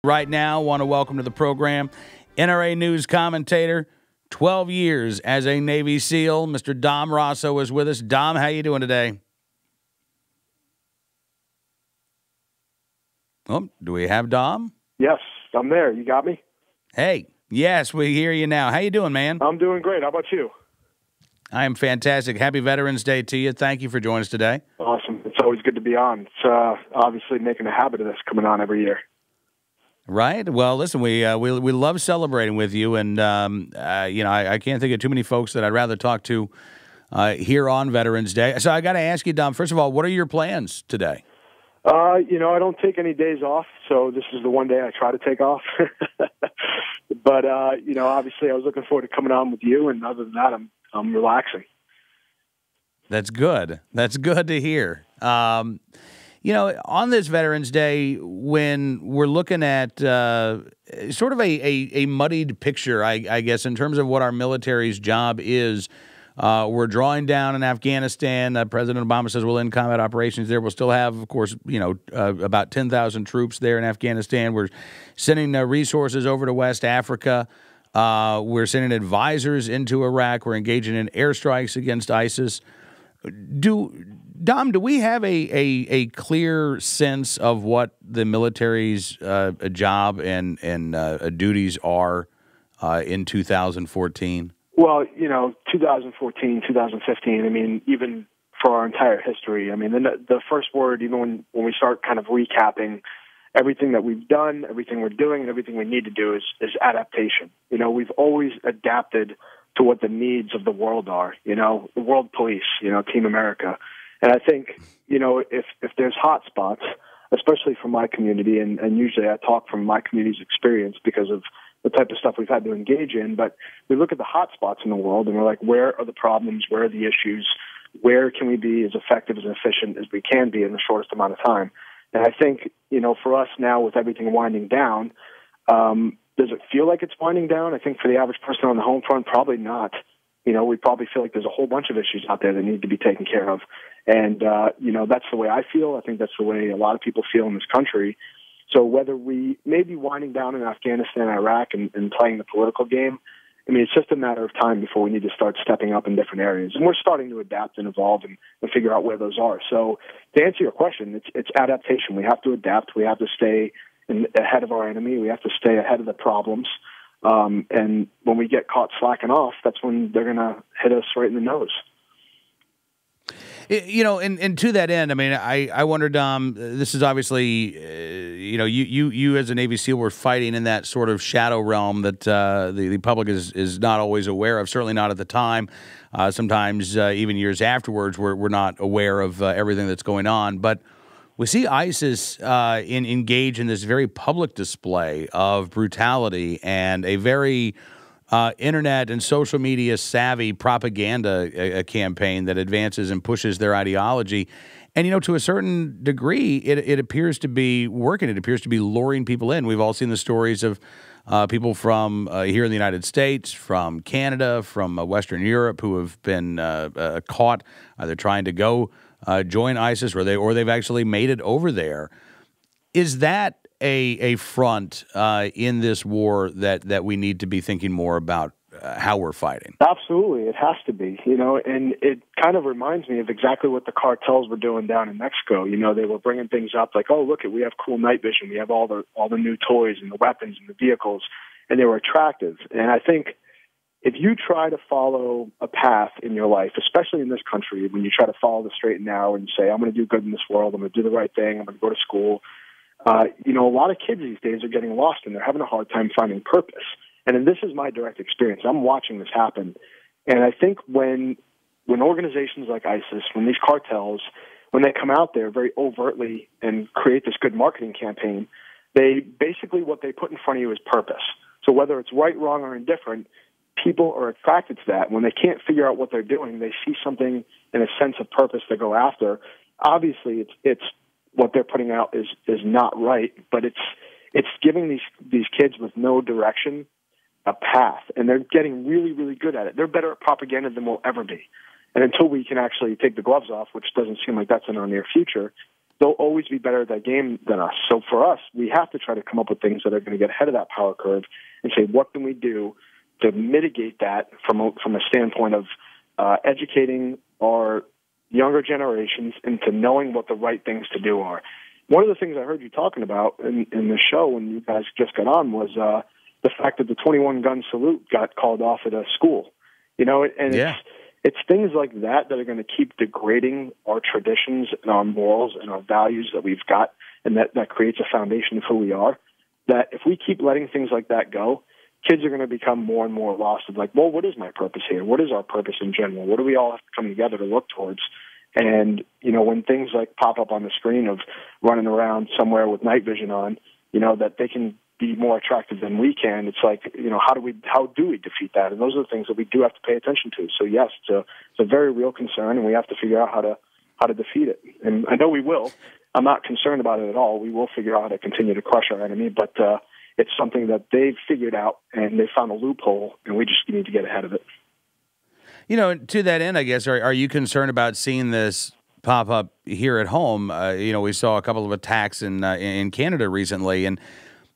right now. Want to welcome to the program NRA news commentator, 12 years as a Navy SEAL. Mr. Dom Raso is with us. Dom, how you doing today? Oh, do we have Dom? Yes, I'm there. You got me? Hey, yes, we hear you now. How you doing, man? I'm doing great. How about you? I am fantastic. Happy Veterans Day to you. Thank you for joining us today. Awesome. It's always good to be on. It's obviously making a habit of this coming on every year. Right. Well, listen, we love celebrating with you, and I can't think of too many folks that I'd rather talk to here on Veterans Day. So I got to ask you, Dom. First of all, what are your plans today? I don't take any days off, so this is the one day I try to take off. But obviously, I was looking forward to coming on with you, and other than that, I'm relaxing. That's good. That's good to hear. On this Veterans Day, when we're looking at sort of a muddied picture, I guess, in terms of what our military's job is, we're drawing down in Afghanistan. President Obama says we'll end combat operations there. We'll still have, of course, about 10,000 troops there in Afghanistan. We're sending resources over to West Africa. We're sending advisors into Iraq. We're engaging in airstrikes against ISIS. Dom, do we have a clear sense of what the military's job and duties are in 2014? Well, 2014, 2015, I mean, even for our entire history, I mean, the first word, even when we start kind of recapping everything that we've done, everything we're doing, and everything we need to do is adaptation. We've always adapted to what the needs of the world are, the world police, Team America. And I think, if there's hot spots, especially for my community, and usually I talk from my community's experience because of the type of stuff we've had to engage in, but we look at the hot spots in the world and we're like, where are the problems? Where are the issues? Where can we be as effective, as efficient as we can be in the shortest amount of time? And I think, for us now with everything winding down, does it feel like it's winding down? I think for the average person on the home front, probably not. We probably feel like there's a whole bunch of issues out there that need to be taken care of. And, that's the way I feel. I think that's the way a lot of people feel in this country. So whether we may be winding down in Afghanistan, Iraq, and playing the political game, I mean, it's just a matter of time before we need to start stepping up in different areas. And we're starting to adapt and evolve and figure out where those are. So to answer your question, it's adaptation. We have to adapt. We have to stay ahead of our enemy. We have to stay ahead of the problems. And when we get caught slacking off, that's when they're going to hit us right in the nose. And to that end, I mean, I wonder, Dom, this is obviously, you as a Navy SEAL were fighting in that sort of shadow realm that the public is not always aware of, certainly not at the time. Sometimes even years afterwards, we're not aware of everything that's going on. But we see ISIS engage in this very public display of brutality and a very internet and social media savvy propaganda campaign that advances and pushes their ideology. And, to a certain degree, it appears to be working. It appears to be luring people in. We've all seen the stories of people from here in the United States, from Canada, from Western Europe who have been caught either trying to go join ISIS or they've actually made it over there. Is that a front in this war that we need to be thinking more about how we're fighting? Absolutely. It has to be, and it kind of reminds me of exactly what the cartels were doing down in Mexico. They were bringing things up like, oh, look, we have cool night vision. We have all the new toys and the weapons and the vehicles, and they were attractive. And I think if you try to follow a path in your life, especially in this country, when you try to follow the straight and narrow and say, I'm going to do good in this world, I'm going to do the right thing, I'm going to go to school, a lot of kids these days are getting lost and they're having a hard time finding purpose. And this is my direct experience. I'm watching this happen. And I think when organizations like ISIS, when these cartels, when they come out there very overtly and create this good marketing campaign, they basically what they put in front of you is purpose. So whether it's right, wrong, or indifferent, people are attracted to that. When they can't figure out what they're doing, they see something in a sense of purpose to go after. Obviously, it's what they're putting out is not right, but it's giving these kids with no direction a path, and they're getting really, really good at it. They're better at propaganda than we'll ever be. And until we can actually take the gloves off, which doesn't seem like that's in our near future, they'll always be better at that game than us. So for us, we have to try to come up with things that are going to get ahead of that power curve and say, what can we do to mitigate that from a standpoint of educating our younger generations into knowing what the right things to do are. One of the things I heard you talking about in the show when you guys just got on was the fact that the 21-gun salute got called off at a school. It's things like that that are going to keep degrading our traditions and our morals and our values that we've got, and that creates a foundation of who we are. That if we keep letting things like that go, kids are going to become more and more lost of like, well, what is my purpose here? What is our purpose in general? What do we all have to come together to look towards? And, when things like pop up on the screen of running around somewhere with night vision on, that they can be more attractive than we can, it's like, how do we defeat that? And those are the things that we do have to pay attention to. So yes, it's a very real concern, and we have to figure out how to defeat it. And I know we will. I'm not concerned about it at all. We will figure out how to continue to crush our enemy, but it's something that they've figured out, and they found a loophole, and we just need to get ahead of it. To that end, I guess, are you concerned about seeing this pop up here at home? We saw a couple of attacks in Canada recently, and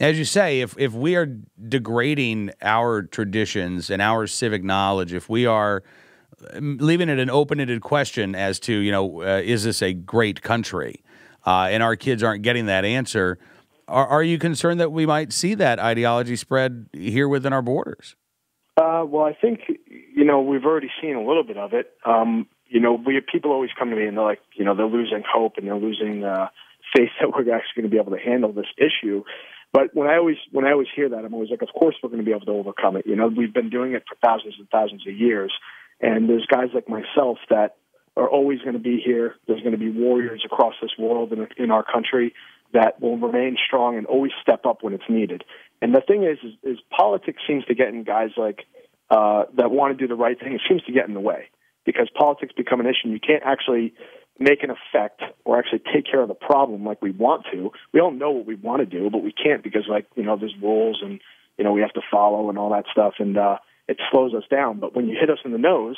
as you say, if we are degrading our traditions and our civic knowledge, if we are leaving it an open-ended question as to, is this a great country, and our kids aren't getting that answer, are you concerned that we might see that ideology spread here within our borders? Well, I think, we've already seen a little bit of it. People always come to me and they're like, they're losing hope and they're losing faith that we're actually going to be able to handle this issue. But when I always hear that, I'm always like, of course we're going to be able to overcome it. We've been doing it for thousands and thousands of years. And there's guys like myself that are always going to be here. There's going to be warriors across this world in our country that will remain strong and always step up when it's needed. And the thing is politics seems to get in guys like that want to do the right thing. It seems to get in the way because politics become an issue. And you can't actually make an effect or actually take care of the problem like we want to. We all know what we want to do, but we can't because, there's rules and, we have to follow and all that stuff. And it slows us down. But when you hit us in the nose,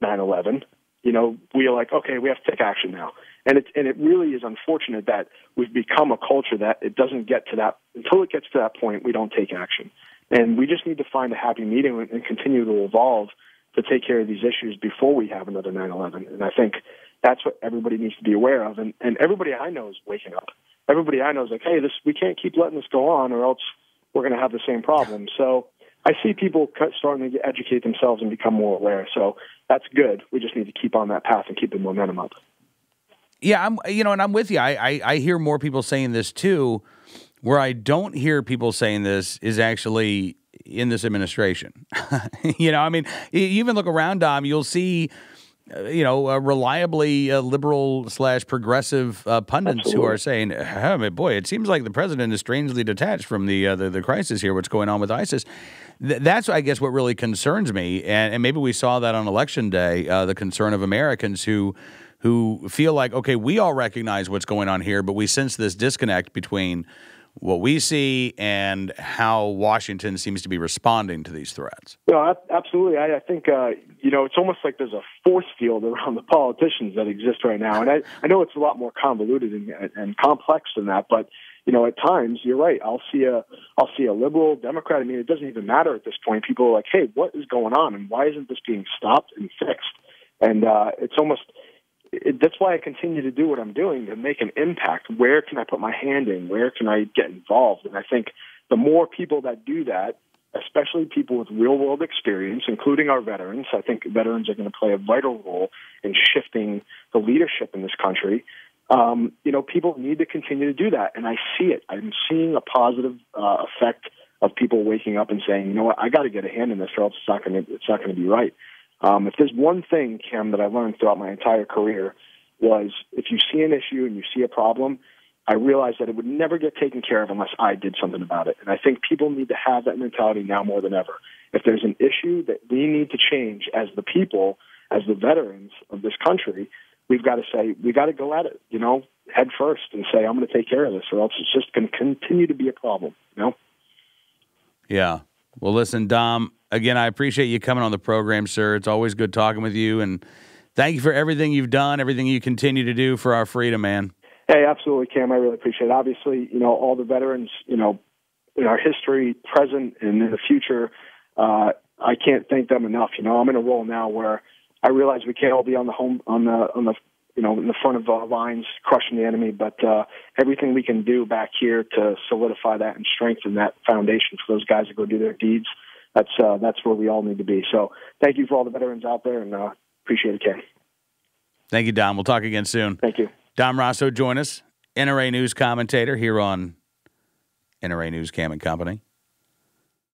9/11, we are like, okay, we have to take action now. And it really is unfortunate that we've become a culture that it doesn't get to that, until it gets to that point, we don't take action. And we just need to find a happy medium and continue to evolve to take care of these issues before we have another 9/11. And I think that's what everybody needs to be aware of. And everybody I know is waking up. Everybody I know is like, hey, we can't keep letting this go on or else we're going to have the same problem. So I see people starting to educate themselves and become more aware. So that's good. We just need to keep on that path and keep the momentum up. Yeah, and I'm with you. I hear more people saying this too. Where I don't hear people saying this is actually in this administration. You even look around, Dom, you'll see, reliably liberal/progressive pundits Absolutely. who are saying, boy, it seems like the president is strangely detached from the crisis here, what's going on with ISIS. That's, I guess, what really concerns me. And maybe we saw that on Election Day, the concern of Americans who feel like, okay, we all recognize what's going on here, but we sense this disconnect between what we see and how Washington seems to be responding to these threats. No, absolutely. I think, it's almost like there's a force field around the politicians that exist right now. And I know it's a lot more convoluted and complex than that, but, at times, you're right. I'll see a liberal, Democrat. I mean, it doesn't even matter at this point. People are like, hey, what is going on? And why isn't this being stopped and fixed? And it's almost... that's why I continue to do what I'm doing, to make an impact. Where can I put my hand in? Where can I get involved? And I think the more people that do that, especially people with real-world experience, including our veterans, I think veterans are going to play a vital role in shifting the leadership in this country. People need to continue to do that, and I see it. I'm seeing a positive effect of people waking up and saying, you know what, I got to get a hand in this, or else it's not going to be right. If there's one thing, Kim, that I learned throughout my entire career was if you see an issue and you see a problem, I realized that it would never get taken care of unless I did something about it. And I think people need to have that mentality now more than ever. If there's an issue that we need to change as the people, as the veterans of this country, we've got to say, we got to go at it, head first and say, I'm going to take care of this, or else it's just going to continue to be a problem, Yeah. Well, listen, Dom, again, I appreciate you coming on the program, sir. It's always good talking with you, and thank you for everything you've done, everything you continue to do for our freedom, man. Hey, absolutely, Cam. I really appreciate it. Obviously, all the veterans, in our history, present, and in the future, I can't thank them enough. I'm in a role now where I realize we can't all be on the in the front of our lines, crushing the enemy, but everything we can do back here to solidify that and strengthen that foundation for those guys to go do their deeds, that's where we all need to be. So thank you for all the veterans out there, and appreciate it, Ken. Thank you, Dom. We'll talk again soon. Thank you. Dom Raso, join us, NRA News commentator here on NRA News Cam and Company.